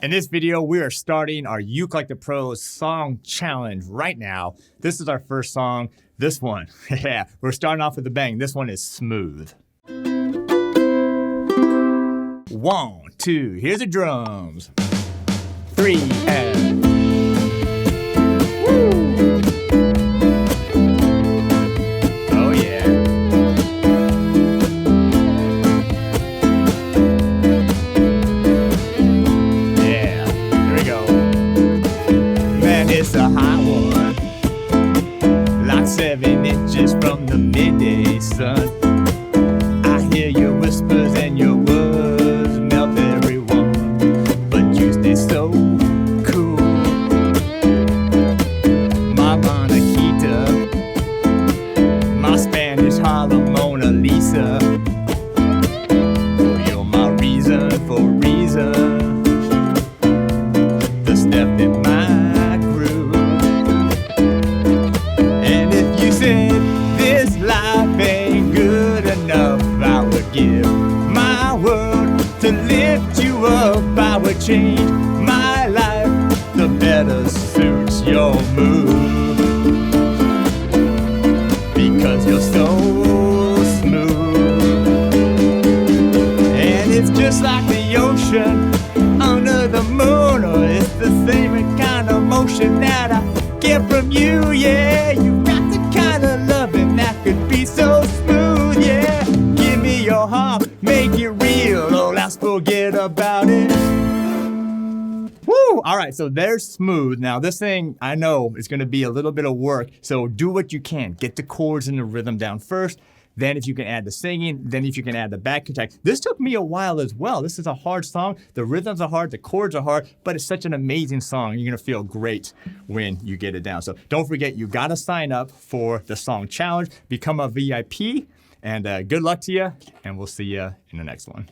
In this video, we are starting our ukelikethepros song challenge right now. This is our first song. This one, yeah, we're starting off with a bang. This one is smooth. 1, 2, here's the drums. 3, and woo! Oh yeah. Yeah, here we go. Man, it's a high one, like 7 inches from the midday sun. I hear your whispers and your words melt everyone, but you stay so cool. My Monaquita, my Spanish Harlem Mona Lisa. Oh, you're my reason for reason to step in my groove. And if you said this life ain't good enough, I would give my world to lift you up. I would change my life to better suit your mood, because you're so smooth. And it's just like the ocean under the moon, or it's the same kind of motion that I get from you. Yeah, you got the kind of loving that could be so smooth. Yeah, give me your heart, make it real, or else forget about it. Woo! All right, so there's smooth. Now this thing, I know it's gonna be a little bit of work, so do what you can. Get the chords and the rhythm down first, then if you can add the singing, then if you can add the back attack. This took me a while as well. This is a hard song. The rhythms are hard, the chords are hard, but it's such an amazing song. You're gonna feel great when you get it down. So don't forget, you gotta sign up for the song challenge, become a VIP, and good luck to you, and we'll see you in the next one.